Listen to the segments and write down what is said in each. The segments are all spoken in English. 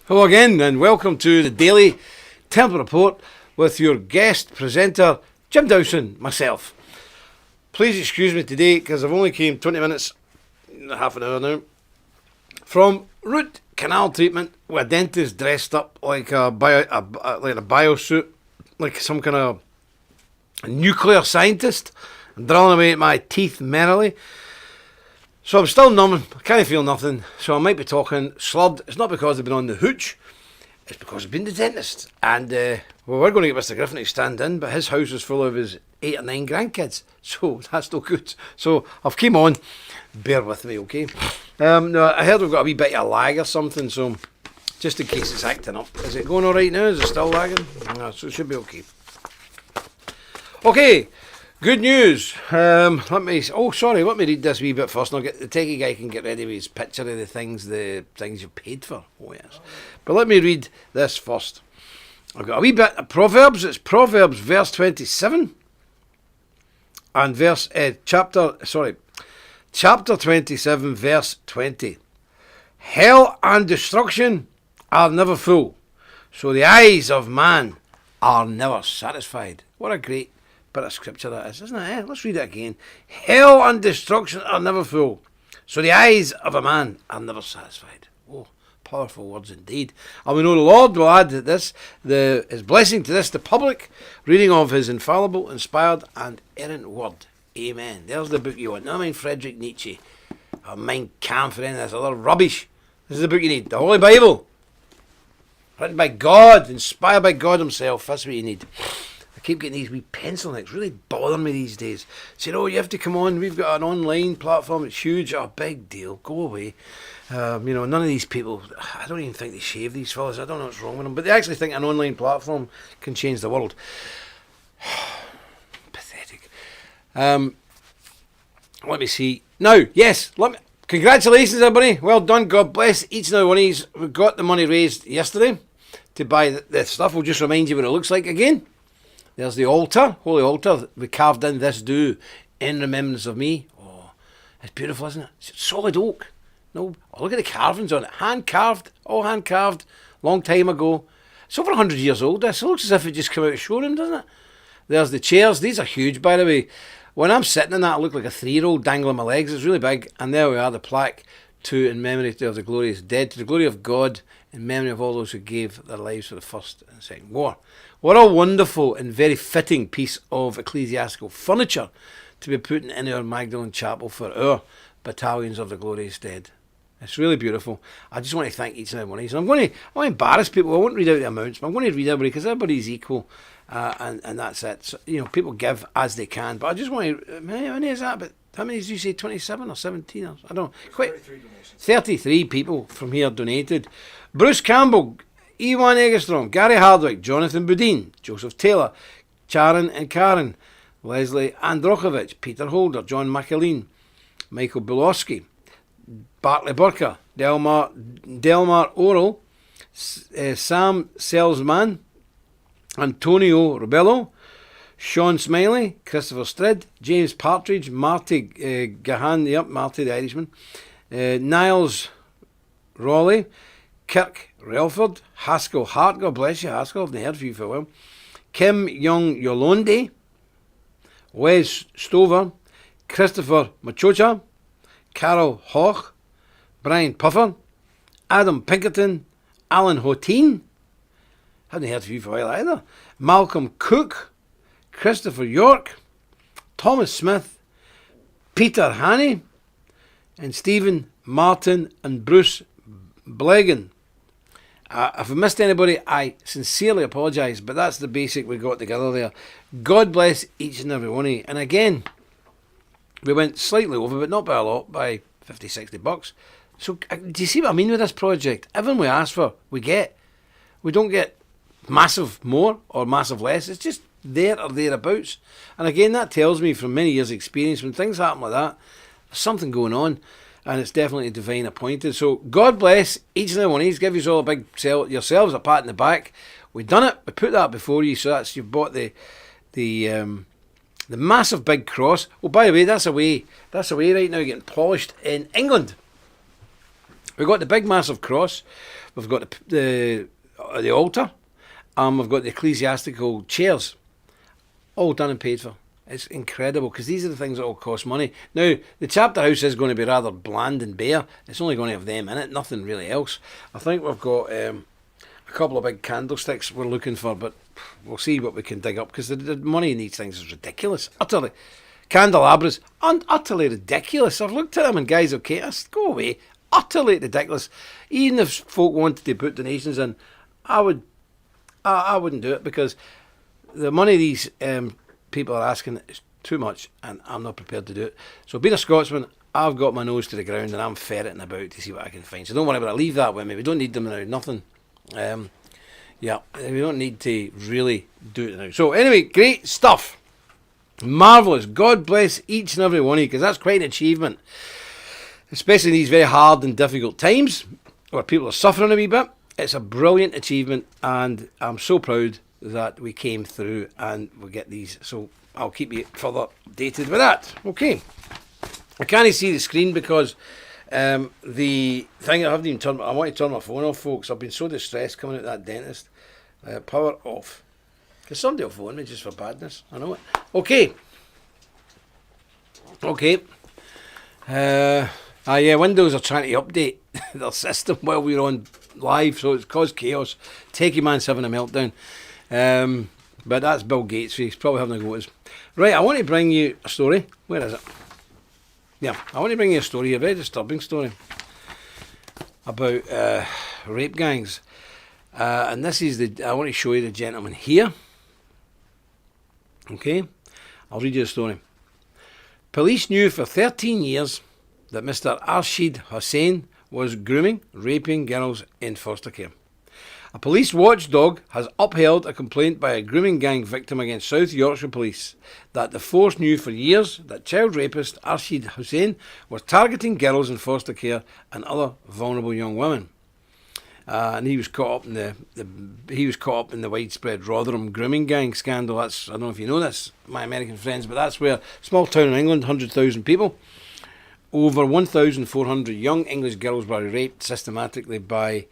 Hello again, and welcome to the Daily Templar Report with your guest presenter, Jim Dowson, myself. Please excuse me today because I've only came 20 minutes, half an hour now, from root canal treatment with a dentist dressed up like a biosuit, like some kind of nuclear scientist, and drilling away at my teeth merrily. So I'm still numb, I can't feel nothing, so I might be talking slurred. It's not because I've been on the hooch, it's because I've been to the dentist. And, we're going to get Mr. Griffin to stand in, but his house is full of his 8 or 9 grandkids, so that's no good. So I've came on, bear with me, okay? No, I heard we've got a wee bit of lag or something, so just in case it's acting up. Is it going alright now? Is it still lagging? No, so it should be okay. Okay. Good news. Let me read this wee bit first, and I'll get the techie guy can get ready with his picture of the things you paid for. Oh yes. But let me read this first. I've got a wee bit of Proverbs. It's Proverbs verse 27 and chapter 27 verse 20. Hell and destruction are never full, so the eyes of man are never satisfied. What a great bit of scripture that is, isn't it? Let's read it again. Hell and destruction are never full, so the eyes of a man are never satisfied. Oh, powerful words indeed. And we know the Lord will add his blessing to this, the public reading of his infallible, inspired and errant word. Amen. There's the book you want. Never mind Friedrich Nietzsche or Mein Kampf or anything. That's a lot of rubbish. This is the book you need. The Holy Bible. Written by God, inspired by God himself. That's what you need. Keep getting these wee pencil necks, really bothering me these days. Saying, oh, you have to come on, we've got an online platform, it's huge, a big deal, go away. None of these people, I don't even think they shave, these fellas, I don't know what's wrong with them, but they actually think an online platform can change the world. Pathetic. Let me see. Now, yes, congratulations everybody, well done, God bless each and every one of you. We got the money raised yesterday to buy the stuff. We'll just remind you what it looks like again. There's the altar, holy altar. We carved in this do in remembrance of me. Oh, it's beautiful, isn't it? It's solid oak. No, look at the carvings on it. Hand carved, all hand carved, long time ago. It's over 100 years old. This it looks as if it just came out of showroom, doesn't it? There's the chairs. These are huge, by the way. When I'm sitting in that, I look like a 3-year-old dangling my legs. It's really big. And there we are, the plaque to in memory of the glorious dead, to the glory of God, in memory of all those who gave their lives for the First and Second War. What a wonderful and very fitting piece of ecclesiastical furniture to be put in our Magdalen Chapel for our battalions of the glorious dead. It's really beautiful. I just want to thank each and every one of you. So I'm going to embarrass people. I won't read out the amounts, but I'm going to read everybody because everybody's equal, and that's it. So, people give as they can, but I just want to. How many is that? But how many did you say? 27 or 17? Or I don't know. 33 people from here donated. Bruce Campbell, Ewan Eggerstrom, Gary Hardwick, Jonathan Boudin, Joseph Taylor, Charon and Karen, Leslie Androkovich, Peter Holder, John McAleen, Michael Bulowski, Bartley Burker, Delmar Oral, Sam Selsman, Antonio Rubello, Sean Smiley, Christopher Strid, James Partridge, Marty Gahan, Marty the Irishman, Niles Raleigh, Kirk Relford, Haskell Hart, God bless you Haskell, I've not heard from you for a while, Kim Young Yolonde, Wes Stover, Christopher Machocha, Carol Hoch, Brian Puffer, Adam Pinkerton, Alan Hoteen, haven't heard from you for a while either, Malcolm Cook, Christopher York, Thomas Smith, Peter Haney, and Stephen Martin and Bruce Blegan. If I missed anybody, I sincerely apologise, but that's the basic we got together there. God bless each and every one of you. And again, we went slightly over, but not by a lot, by 50, 60 bucks. So, do you see what I mean with this project? Everything we ask for, we get. We don't get massive more or massive less. It's just there or thereabouts. And again, that tells me from many years' experience, when things happen like that, there's something going on. And it's definitely divine appointed. So God bless each and every one of you. Give you all a big yourselves a pat in the back. We've done it. We put that before you. So that's you've bought the massive big cross. Oh, by the way, that's away right now getting polished in England. We've got the big massive cross. We've got the altar, and we've got the ecclesiastical chairs, all done and paid for. It's incredible, because these are the things that all cost money. Now, the chapter house is going to be rather bland and bare. It's only going to have them in it, nothing really else. I think we've got a couple of big candlesticks we're looking for, but we'll see what we can dig up, because the money in these things is ridiculous, utterly. Candelabras, utterly ridiculous. I've looked at them and guys, okay, go away. Utterly ridiculous. Even if folk wanted to put donations in, I wouldn't do it, because the money these people are asking is too much, and I'm not prepared to do it. So being a Scotsman, I've got my nose to the ground and I'm ferreting about to see what I can find. So don't worry about it. Leave that with me. We don't need them now. Nothing. Yeah, we don't need to really do it now. So anyway, great stuff. Marvellous. God bless each and every one of you, because that's quite an achievement, especially in these very hard and difficult times where people are suffering a wee bit. It's a brilliant achievement, and I'm so proud that we came through and we get these. So I'll keep you further updated with that. Okay. I can't see the screen because the thing I haven't even turned. I want to turn my phone off, folks. I've been so distressed coming out of that dentist. Power off. Because somebody will phone me just for badness. I know it. Okay. Yeah, Windows are trying to update their system while we're on live, so it's caused chaos. Techie Man's having a meltdown. But that's Bill Gates. He's probably having a go at us. Right, I want to bring you a story. Where is it? Yeah, I want to bring you a story, a very disturbing story about rape gangs. And this is I want to show you the gentleman here. Okay, I'll read you the story. Police knew for 13 years that Mr. Arshid Hussain was grooming, raping girls in foster care. A police watchdog has upheld a complaint by a grooming gang victim against South Yorkshire Police that the force knew for years that child rapist Arshid Hussain was targeting girls in foster care and other vulnerable young women. And he was caught up in the widespread Rotherham grooming gang scandal. I don't know if you know this, my American friends, but that's where small town in England, 100,000 people, over 1,400 young English girls were raped systematically by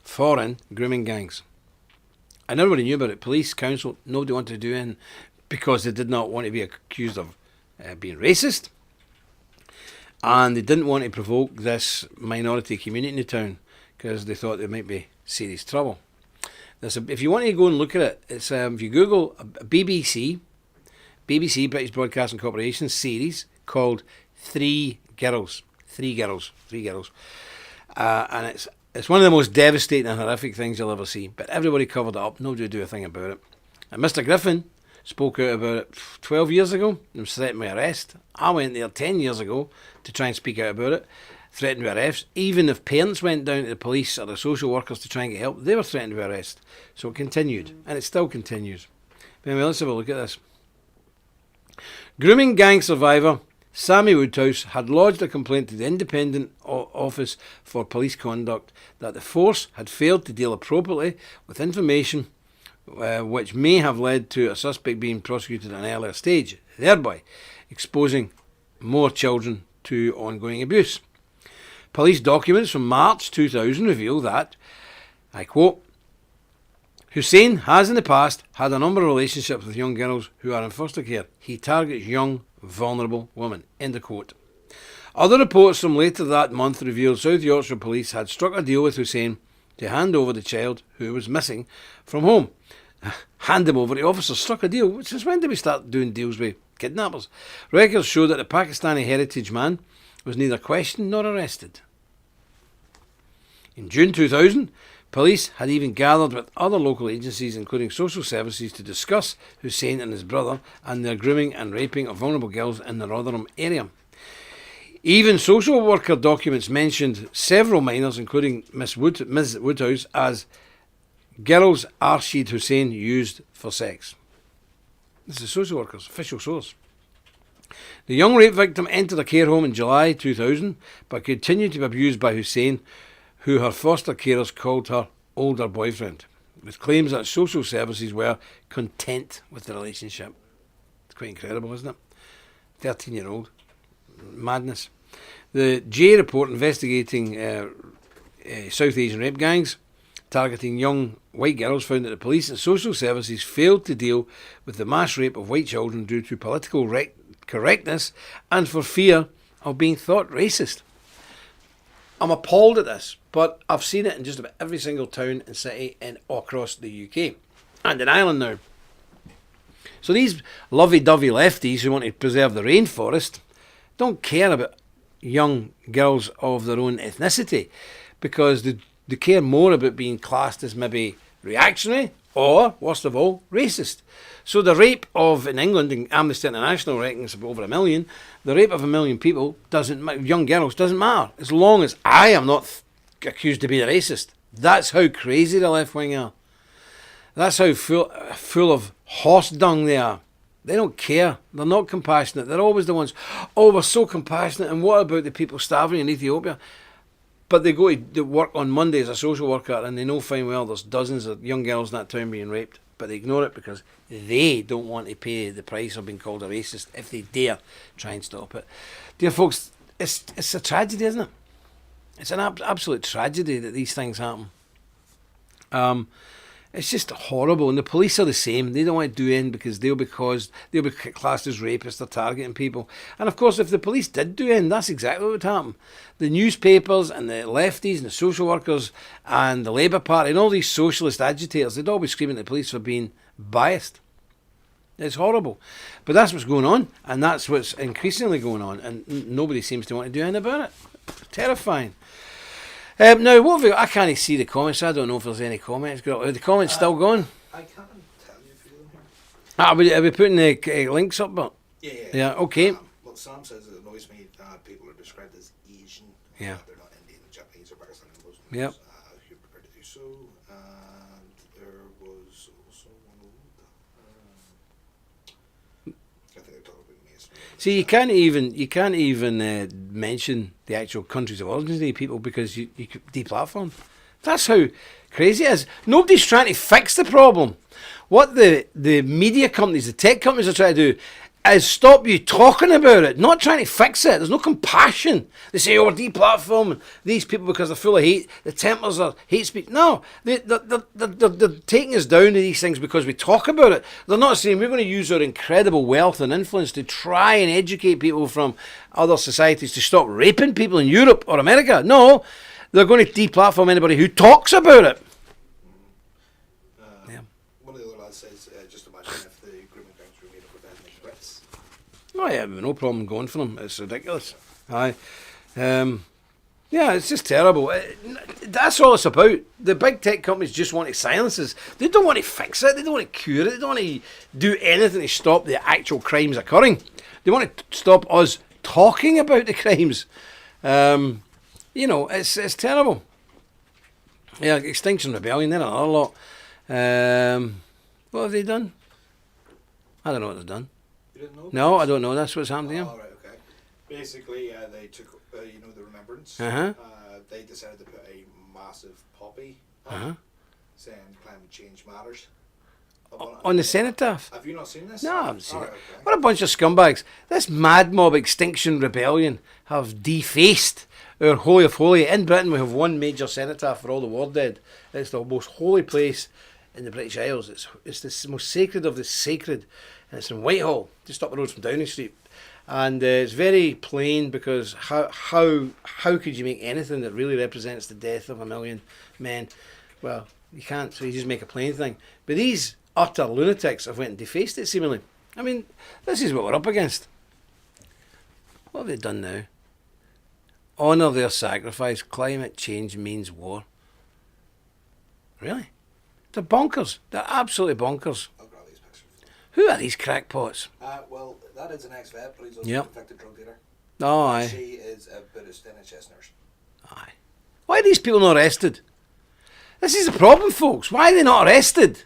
foreign grooming gangs. And everybody knew about it. Police, council, nobody wanted to do it because they did not want to be accused of being racist, and they didn't want to provoke this minority community in the town, because they thought there might be serious trouble. If you want to go and look at it, it's if you Google a BBC, British Broadcasting Corporation series called Three Girls, and it's one of the most devastating and horrific things you'll ever see. But everybody covered it up. Nobody would do a thing about it. And Mr. Griffin spoke out about it 12 years ago and was threatened with arrest. I went there 10 years ago to try and speak out about it. Threatened with arrest. Even if parents went down to the police or the social workers to try and get help, they were threatened with arrest. So it continued, and it still continues. But anyway, let's have a look at this. Grooming gang survivor Sammy Woodhouse had lodged a complaint to the Independent Office for Police Conduct that the force had failed to deal appropriately with information which may have led to a suspect being prosecuted at an earlier stage, thereby exposing more children to ongoing abuse. Police documents from March 2000 reveal that, I quote, Hussain has in the past had a number of relationships with young girls who are in foster care. He targets young, vulnerable women. End of quote. Other reports from later that month revealed South Yorkshire Police had struck a deal with Hussain to hand over the child who was missing from home. Hand him over. The officers struck a deal. Since when did we start doing deals with kidnappers? Records show that the Pakistani heritage man was neither questioned nor arrested. In June 2000, police had even gathered with other local agencies, including social services, to discuss Hussain and his brother and their grooming and raping of vulnerable girls in the Rotherham area. Even social worker documents mentioned several minors, including Ms. Woodhouse, as girls Arshid Hussain used for sex. This is social workers, official source. The young rape victim entered a care home in July 2000, but continued to be abused by Hussain, who her foster carers called her older boyfriend, with claims that social services were content with the relationship. It's quite incredible, isn't it? 13-year-old. Madness. The J report investigating South Asian rape gangs targeting young white girls found that the police and social services failed to deal with the mass rape of white children due to political correctness and for fear of being thought racist. I'm appalled at this, but I've seen it in just about every single town and city across the UK and in Ireland now. So these lovey-dovey lefties who want to preserve the rainforest don't care about young girls of their own ethnicity because they care more about being classed as maybe reactionary or, worst of all, racist. So the rape of, in England, Amnesty International reckons over 1 million, the rape of 1 million people, young girls, doesn't matter, as long as I am not accused of being a racist. That's how crazy the left wing are. That's how full of horse dung they are. They don't care. They're not compassionate. They're always the ones, oh, we're so compassionate, and what about the people starving in Ethiopia? But they go to work on Monday as a social worker and they know fine well there's dozens of young girls in that town being raped, but they ignore it because they don't want to pay the price of being called a racist if they dare try and stop it. Dear folks, it's a tragedy, isn't it? It's an absolute tragedy that these things happen. It's just horrible, and the police are the same. They don't want to do anything because they'll be classed as rapists. They're targeting people, and of course, if the police did do anything, that's exactly what would happen. The newspapers and the lefties and the social workers and the Labour Party and all these socialist agitators, they'd all be screaming at the police for being biased. It's horrible, but that's what's going on, and that's what's increasingly going on, and nobody seems to want to do anything about it. Terrifying. Now, what have we got? I can't see the comments. I don't know if there's any comments. Are the comments still going? I can't tell you if you're here. Are we putting the links up? But Yeah, okay. Well, Sam says it annoys me that people are described as Asian. Yeah. They're not Indian, Japanese, or Pakistani Muslims. Yep. Who prepared to do so. And there was also one I think they're talking about me. See, you can't even mention the actual countries of origin of these people because you could deplatform. That's how crazy it is. Nobody's trying to fix the problem. What the media companies, the tech companies are trying to do is stop you talking about it, not trying to fix it. There's no compassion. They say, oh, we're deplatforming these people because they're full of hate. The Templars are hate speech. No, they're taking us down to these things because we talk about it. They're not saying we're going to use our incredible wealth and influence to try and educate people from other societies to stop raping people in Europe or America. No, they're going to deplatform anybody who talks about it. One of the other lads says, just imagine if the grooming gangs were made up of ethnic Brits. Oh yeah, no problem going for them. It's ridiculous. Aye. Yeah, it's just terrible. That's all it's about. The big tech companies just want to silence us. They don't want to fix it. They don't want to cure it. They don't want to do anything to stop the actual crimes occurring. They want to stop us talking about the crimes. It's terrible. Yeah, Extinction Rebellion, they're another lot. What have they done? I don't know what they've done. You didn't know? No, I don't know. That's what's happened to them. Oh, right, okay. Basically, they took, the Remembrance. Uh-huh. They decided to put a massive poppy Uh-huh. saying climate change matters. On the cenotaph? Have you not seen this? No, I haven't seen Oh, it. right, okay. What a bunch of scumbags. This mad mob Extinction Rebellion have defaced our Holy of Holy. In Britain, we have one major cenotaph for all the war dead. It's the most holy place in the British Isles. It's the most sacred of the sacred. And it's in Whitehall, just up the road from Downing Street. And it's very plain because how could you make anything that really represents the death of 1 million men? Well, you can't, so you just make a plain thing. But these utter lunatics have went and defaced it, seemingly. I mean, this is what we're up against. What have they done now? Honour their sacrifice. Climate change means war. Really? They're bonkers. They're absolutely bonkers. I'll grab these pictures. Who are these crackpots? Well, that is an ex-vet, but he's also Yep. a convicted drug dealer. Oh, aye. She is a Buddhist NHS nurse. Aye. Why are these people not arrested? This is the problem, folks. Why are they not arrested?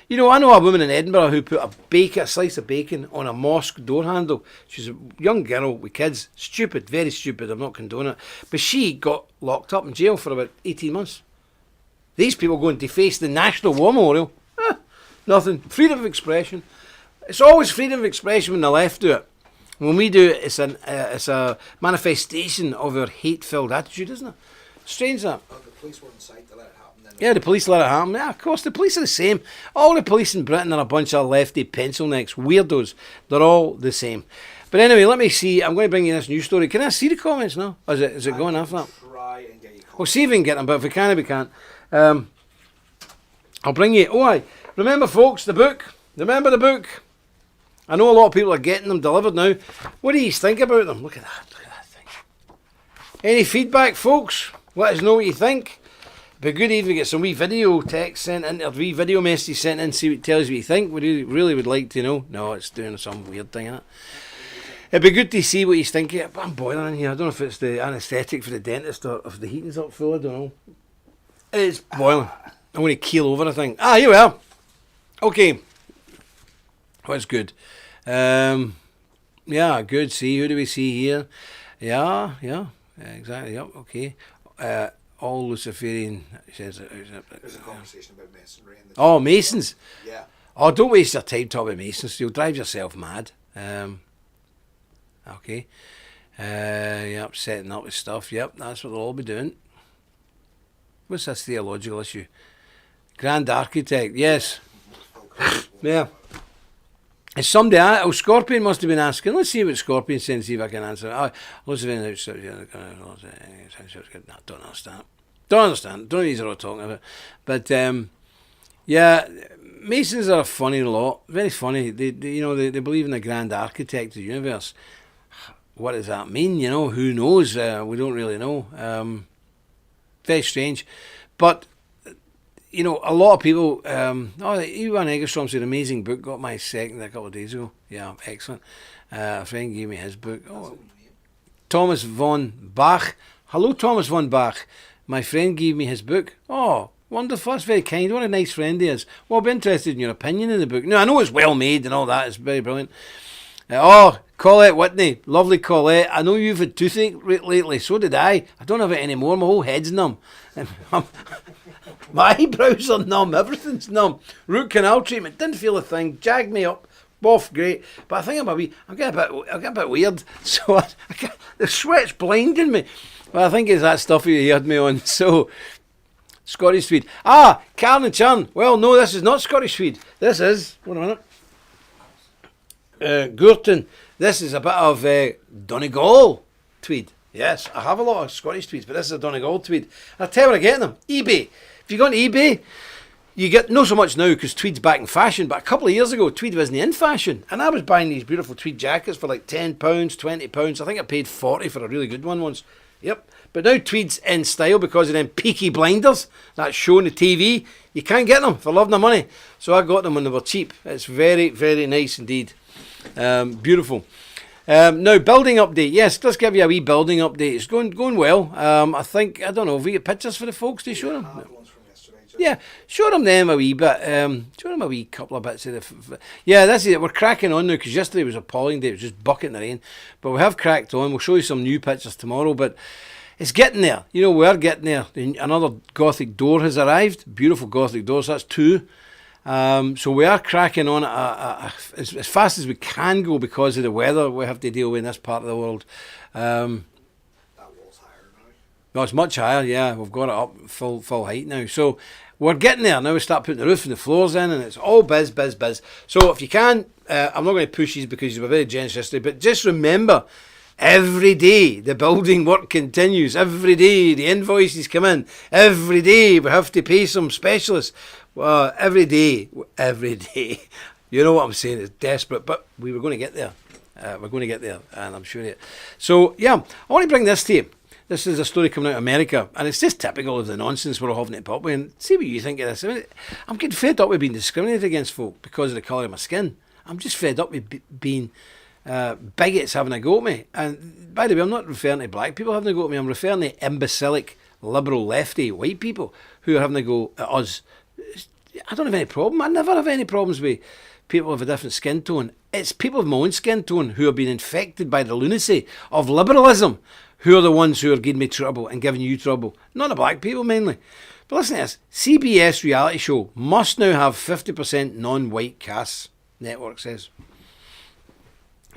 You know, I know a woman in Edinburgh who put a slice of bacon on a mosque door handle. She's a young girl with kids. Stupid, very stupid. I'm not condoning it. But she got locked up in jail for about 18 months. These people go and deface the National War Memorial. Nothing. Freedom of expression. It's always freedom of expression when the left do it. When we do it, it's a manifestation of our hate-filled attitude, isn't it? Strange that. The police were on site to let it happen. Then Yeah, the police let it happen. Yeah, of course, the police are the same. All the police in Britain are a bunch of lefty pencil necks, weirdos. They're all the same. But anyway, let me see. I'm going to bring you this news story. Can I see the comments now? Or is it going after that? Try and get you. We'll see if we can get them, but if we can, we can't. I'll bring you. Oh, aye. Remember, folks, the book. Remember the book. I know a lot of people are getting them delivered now. What do you think about them? Look at that. Look at that thing. Any feedback, folks? Let us know what you think. It'd be good even to get some wee video text sent in, or wee video message sent in, see what tells you what you think. We really would like to know. No, it's doing some weird thing in it. It'd be good to see what he's thinking. I'm boiling in here. I don't know if it's the anaesthetic for the dentist or if the heating's up full. I don't know. It's boiling. I'm going to keel over, I think. Ah, here we are. Okay. What's good? Yeah, good. See, who do we see here? Yeah, exactly. Yep, okay. All Luciferian says. There's a conversation about masonry. Oh, Masons. Yeah. Oh, don't waste your time talking about Masons. You'll drive yourself mad. Okay. Yep, setting up with stuff. Yep, that's what they'll all be doing. What's this theological issue? Grand Architect. Yes. Yeah. Is somebody, Scorpion must have been asking. Let's see what Scorpion's saying, see if I can answer. I don't understand. Don't understand. Don't know what you're talking about. But, yeah, Masons are a funny lot. Very funny. They believe in the grand architect of the universe. What does that mean? Who knows? We don't really know. Very strange. But, a lot of people, Ivan Egerstrom's an amazing book, got my second a couple of days ago. Yeah, excellent. A friend gave me his book. Oh, Thomas von Bach. Hello, Thomas von Bach. My friend gave me his book. Oh, wonderful. That's very kind. What a nice friend he is. Well, I'll be interested in your opinion in the book. No, I know it's well made and all that. It's very brilliant. Colette Whitney. Lovely Colette. I know you've had toothache lately. So did I. I don't have it anymore. My whole head's numb. My eyebrows are numb. Everything's numb. Root canal treatment. Didn't feel a thing. Jagged me up. Both great. But I think I'm getting a bit weird. So the sweat's blinding me. Well, I think it's that stuff you heard me on. So, Scottish Swede. Karen and Chan. Well, no, this is not Scottish Swede. This is, wait a minute. Gurton. This is a bit of Donegal tweed. Yes, I have a lot of Scottish tweeds, but this is a Donegal tweed. I'll tell you where I get them. eBay. If you go on eBay, you get, not so much now because tweed's back in fashion, but a couple of years ago, tweed wasn't in fashion. And I was buying these beautiful tweed jackets for like £10, £20. I think I paid 40 for a really good one once. Yep. But now tweed's in style because of them Peaky Blinders, that show on the TV. You can't get them for love nor money. So I got them when they were cheap. It's very, very nice indeed. Beautiful. Now, building update. Yes, let's give you a wee building update. It's going well. I think, I don't know, have we got pictures for the folks to show them? Yeah, show them a wee bit. Show them a wee couple of bits of the... Yeah, that's it. We're cracking on now because yesterday was a appalling day. It was just bucketing the rain. But we have cracked on. We'll show you some new pictures tomorrow. But it's getting there. We are getting there. Another Gothic door has arrived. Beautiful Gothic doors. That's 2. So we are cracking on as fast as we can go because of the weather we have to deal with in this part of the world. That wall's higher now. No, it's much higher, yeah. We've got it up full height now. So we're getting there. Now we start putting the roof and the floors in and it's all biz. So if you can, I'm not going to push these because you were very generous yesterday, but just remember, every day the building work continues. Every day the invoices come in. Every day we have to pay some specialists. Every day. You know what I'm saying? It's desperate, but we were going to get there. We're going to get there, and I'm sure it. So, yeah, I want to bring this to you. This is a story coming out of America, and it's just typical of the nonsense we're all having to put up with. And see what you think of this. I mean, I'm getting fed up with being discriminated against folk because of the colour of my skin. I'm just fed up with being bigots having a go at me. And by the way, I'm not referring to black people having a go at me. I'm referring to imbecilic, liberal, lefty, white people who are having a go at us. I don't have any problem. I never have any problems with people of a different skin tone. It's people of my own skin tone who have been infected by the lunacy of liberalism who are the ones who are giving me trouble and giving you trouble. Not the black people mainly. But listen to this. CBS reality show must now have 50% non-white casts, network says.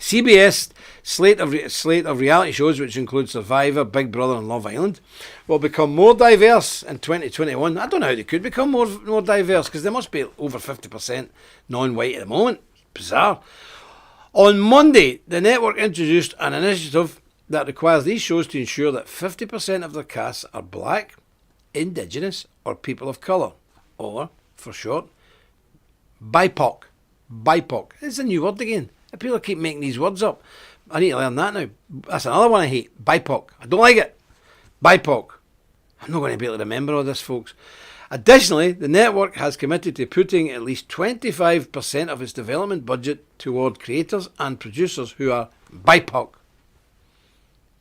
CBS slate of reality shows, which include Survivor, Big Brother and Love Island, will become more diverse in 2021. I don't know how they could become more diverse, because they must be over 50% non-white at the moment. Bizarre. On Monday, the network introduced an initiative that requires these shows to ensure that 50% of their casts are black, indigenous or people of colour, or, for short, BIPOC. BIPOC. It's a new word again. People keep making these words up. I need to learn that now. That's another one I hate. BIPOC. I don't like it. BIPOC. I'm not going to be able to remember all this, folks. Additionally, the network has committed to putting at least 25% of its development budget toward creators and producers who are BIPOC.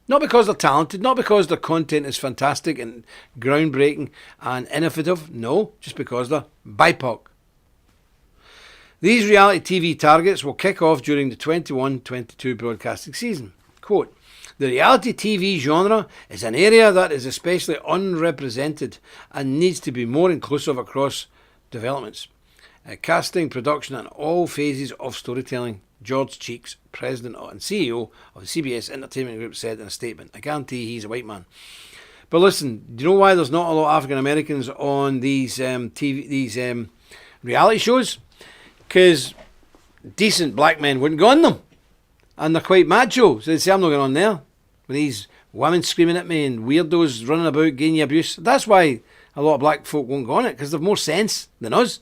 Not because they're talented, not because their content is fantastic and groundbreaking and innovative. No, just because they're BIPOC. These reality TV targets will kick off during the 21-22 broadcasting season. Quote, the reality TV genre is an area that is especially unrepresented and needs to be more inclusive across developments. Casting, production and all phases of storytelling, George Cheeks, President and CEO of the CBS Entertainment Group, said in a statement. I guarantee he's a white man. But listen, do you know why there's not a lot of African Americans on these reality shows? Because decent black men wouldn't go on them. And they're quite macho. So they'd say, I'm not going on there. With these women screaming at me and weirdos running about giving you abuse. That's why a lot of black folk won't go on it, because they've more sense than us.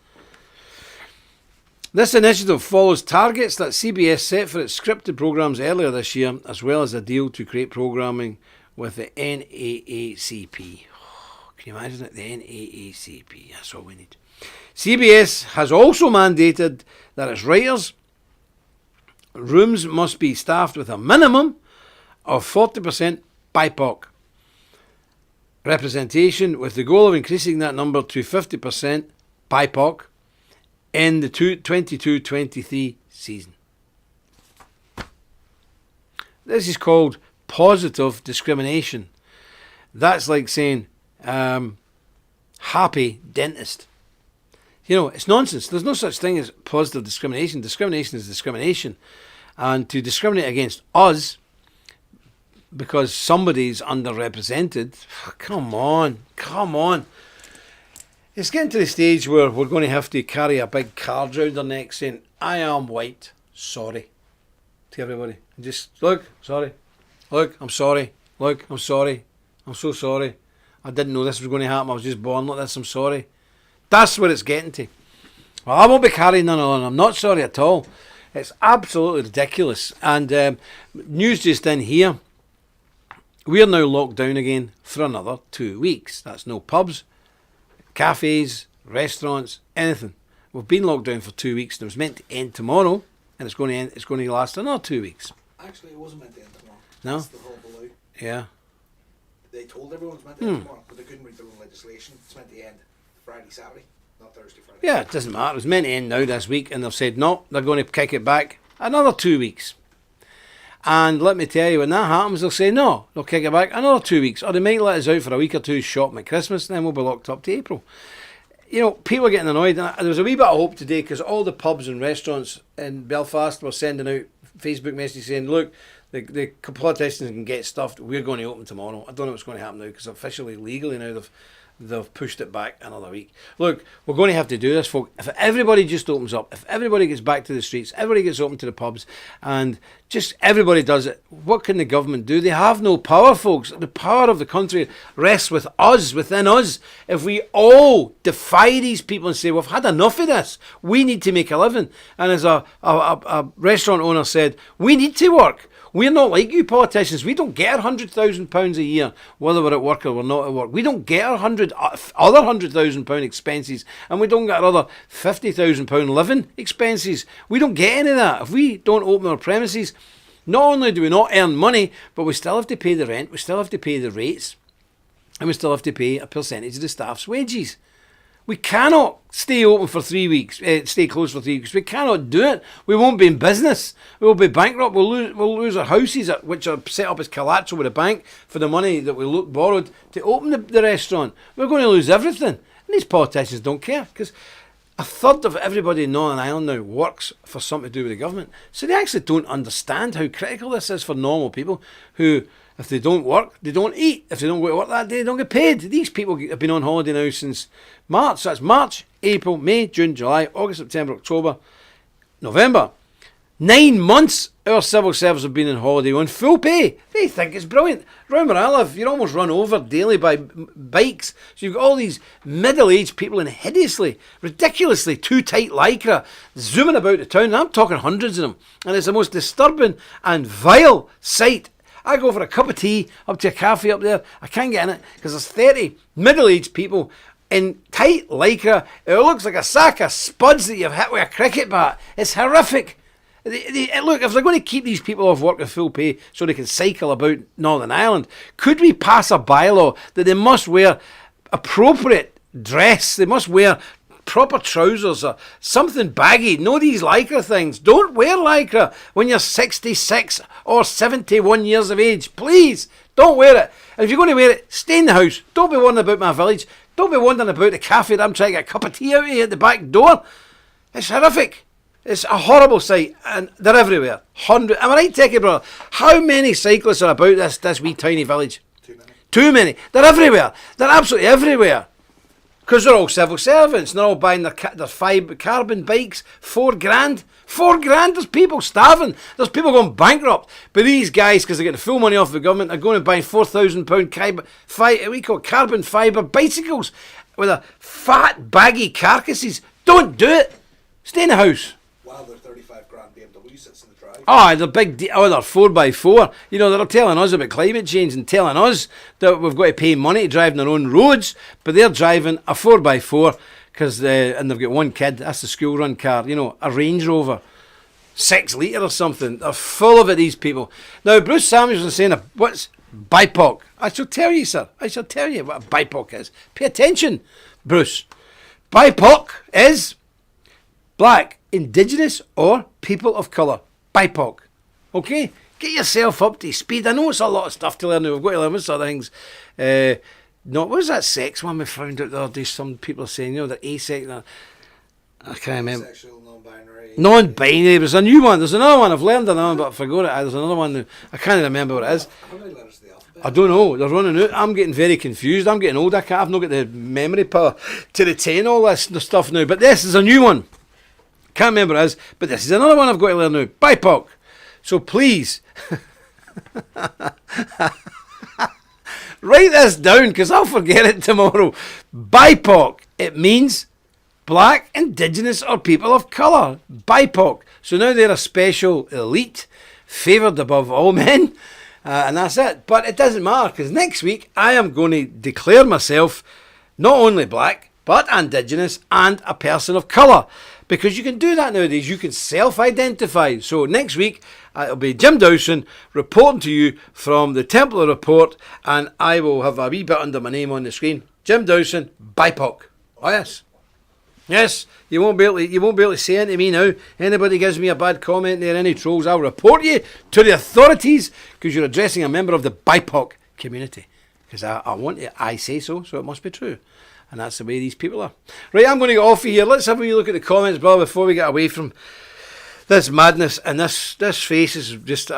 This initiative follows targets that CBS set for its scripted programmes earlier this year, as well as a deal to create programming with the NAACP. Oh, can you imagine it? The NAACP. That's all we need. CBS has also mandated that its writers' rooms must be staffed with a minimum of 40% BIPOC representation, with the goal of increasing that number to 50% BIPOC in the 22-23 season. This is called positive discrimination. That's like saying happy dentist. You know, it's nonsense. There's no such thing as positive discrimination. Discrimination is discrimination. And to discriminate against us because somebody's underrepresented, come on. It's getting to the stage where we're going to have to carry a big card round our neck saying, I am white, sorry, to everybody. And just, look, sorry. Look, I'm sorry. Look, I'm sorry. I'm so sorry. I didn't know this was going to happen. I was just born like this. I'm sorry. That's where it's getting to. Well, I won't be carrying none along. I'm not sorry at all. It's absolutely ridiculous. And news just in here. We are now locked down again for another 2 weeks. That's no pubs, cafes, restaurants, anything. We've been locked down for 2 weeks. And it was meant to end tomorrow, and it's going to end. It's going to last another 2 weeks. Actually, it wasn't meant to end tomorrow. No. That's the horrible lie. Yeah. They told everyone it was meant to end tomorrow, but they couldn't read their own legislation. It's meant to end Friday, Saturday, not Thursday, Friday. Yeah, it doesn't matter. It was meant to end now this week, and they've said no. They're going to kick it back another 2 weeks. And let me tell you, when that happens, they'll say no. They'll kick it back another 2 weeks. Or they might let us out for a week or two shopping at Christmas, and then we'll be locked up to April. You know, people are getting annoyed. And there was a wee bit of hope today because all the pubs and restaurants in Belfast were sending out Facebook messages saying, look, the politicians can get stuffed. We're going to open tomorrow. I don't know what's going to happen now because officially, legally now, they've pushed it back another week. Look, we're going to have to do this, folks. If everybody just opens up, if everybody gets back to the streets, everybody gets open to the pubs, and just everybody does it, what can the government do? They have no power, folks. The power of the country rests with us, within us. If we all defy these people and say, we've had enough of this, we need to make a living. And as a restaurant owner said, we need to work. We're not like you politicians. We don't get £100,000 a year, whether we're at work or we're not at work. We don't get other £100,000 expenses, and we don't get other £50,000 living expenses. We don't get any of that. If we don't open our premises, not only do we not earn money, but we still have to pay the rent, we still have to pay the rates, and we still have to pay a percentage of the staff's wages. We cannot stay open for 3 weeks, stay closed for 3 weeks. We cannot do it. We won't be in business. We will be bankrupt. We'll lose our houses, which are set up as collateral with a bank for the money that we borrowed to open the restaurant. We're going to lose everything. And these politicians don't care because a third of everybody in Northern Ireland now works for something to do with the government. So they actually don't understand how critical this is for normal people who, if they don't work, they don't eat. If they don't go to work that day, they don't get paid. These people have been on holiday now since March. So that's March, April, May, June, July, August, September, October, November. 9 months our civil servants have been on holiday on full pay. They think it's brilliant. Round where I live, you're almost run over daily by bikes. So you've got all these middle-aged people in hideously, ridiculously too tight lycra zooming about the town. And I'm talking hundreds of them. And it's the most disturbing and vile sight. I go for a cup of tea up to a cafe up there. I can't get in it because there's 30 middle-aged people in tight lycra. It looks like a sack of spuds that you've hit with a cricket bat. It's horrific. Look, if they're going to keep these people off work with full pay so they can cycle about Northern Ireland, could we pass a bylaw that they must wear appropriate dress? They must wear proper trousers or something baggy. No, these lycra things. Don't wear lycra when you're 66 or 71 years of age. Please, don't wear it. And if you're going to wear it, stay in the house. Don't be wondering about my village. Don't be wondering about the cafe that I'm trying to get a cup of tea out of here at the back door. It's horrific. It's a horrible sight, and they're everywhere. Am I right, Techie brother? How many cyclists are about this wee tiny village? Too many. Too many. They're everywhere. They're absolutely everywhere. Because they're all civil servants. And they're all buying their carbon bikes. $4,000. $4,000. There's people starving. There's people going bankrupt. But these guys, because they get the full money off the government, are going and buying £4,000 carbon fibre bicycles with a fat, baggy carcasses. Don't do it. Stay in the house. Wow, they're 35 grand BMW sits in the drive. Oh, they're big. They're 4x4. You know, they're telling us about climate change and telling us that we've got to pay money to drive on their own roads, but they're driving a 4x4 because and they've got one kid. That's the school run car. You know, a Range Rover, 6 litre or something. They're full of it. These people. Now, Bruce Samuels was saying, "What's BIPOC?" I shall tell you, sir. I shall tell you what a BIPOC is. Pay attention, Bruce. BIPOC is black, Indigenous, or people of colour. BIPOC. Okay? Get yourself up to speed. I know it's a lot of stuff to learn now. We've got to learn what's other things. What was that sex one we found out the other day? Some people are saying, you know, they're asexual. I can't remember. Sexual, non-binary. Non-binary. There's a new one. There's another one. I've learned another one, but I forgot it. There's another one now. I can't remember what it is. How many letters of the alphabet? I don't know. They're running out. I'm getting very confused. I'm getting old. I've not got the memory power to retain all this stuff now. But this is a new one. Can't remember what it is, but this is another one I've got to learn now. BIPOC. So please, write this down because I'll forget it tomorrow. BIPOC. It means black, Indigenous, or people of colour. BIPOC. So now they're a special elite, favoured above all men, and that's it. But it doesn't matter because next week I am going to declare myself not only black, but Indigenous and a person of colour. Because you can do that nowadays. You can self-identify. So next week, it'll be Jim Dowson reporting to you from the Templar report, and I will have a wee bit under my name on the screen. Jim Dowson, BIPOC. Oh yes. Yes, you won't be able to say anything to me now. Anybody gives me a bad comment there, any trolls, I'll report you to the authorities because you're addressing a member of the BIPOC community. Because I say so it must be true. And that's the way these people are. Right, I'm going to get off of here. Let's have a wee look at the comments, brother, before we get away from this madness. And this face is just...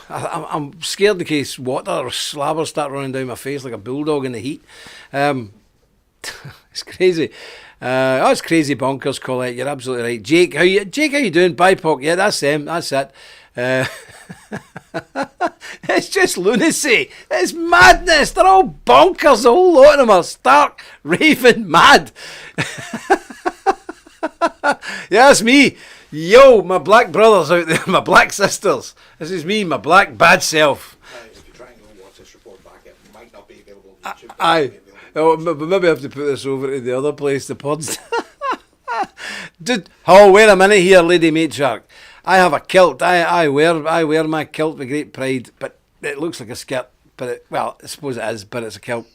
I'm scared in case water or slabbers start running down my face like a bulldog in the heat. It's crazy. It's crazy bonkers, Colette. You're absolutely right. Jake, how you doing? BIPOC. Yeah, that's them. That's it. It's just lunacy. It's madness. They're all bonkers. The whole lot of them are stark, raving mad. Yeah, that's me. Yo, my black brothers out there, my black sisters. This is me, my black bad self. If you try and go watch this report back, it might not be available on YouTube. But maybe I have to put this over to the other place, the pods. Wait a minute here, Lady Matriarch. I have a kilt. I wear my kilt with great pride, but it looks like a skirt. But I suppose it is, but it's a kilt.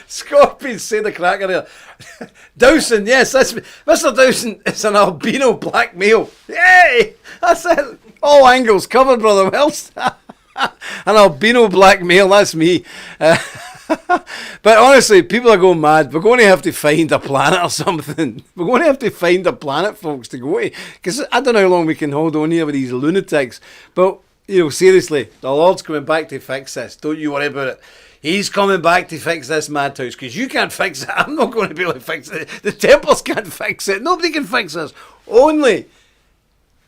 Scorpions say the cracker here. Dowson, yes, that's Mr. Dowson. It's an albino black male. Yay! That's it. All angles covered, brother Wells. An albino black male. That's me. But honestly, people are going mad. We're going to have to find a planet or something. We're going to have to find a planet, folks, to go to. Because I don't know how long we can hold on here with these lunatics. But, seriously, the Lord's coming back to fix this. Don't you worry about it. He's coming back to fix this madhouse. Because you can't fix it. I'm not going to be able to fix it. The Templars can't fix it. Nobody can fix this. Only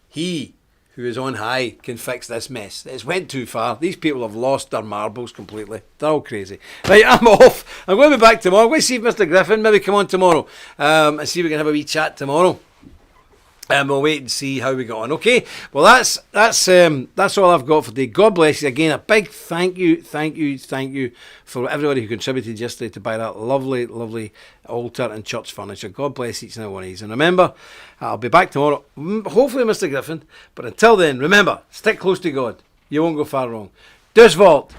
He who is on high can fix this mess. It's went too far. These people have lost their marbles completely. They're all crazy. Right, I'm off. I'm going to be back tomorrow. I'm going to see if Mr. Griffin maybe come on tomorrow and see if we can have a wee chat tomorrow. And we'll wait and see how we go on. Okay, well that's all I've got for today. God bless you again. A big thank you for everybody who contributed yesterday to buy that lovely altar and church furniture. God bless each and every one of you. And remember, I'll be back tomorrow. Hopefully, Mr. Griffin. But until then, remember, stick close to God. You won't go far wrong. Dus Vault.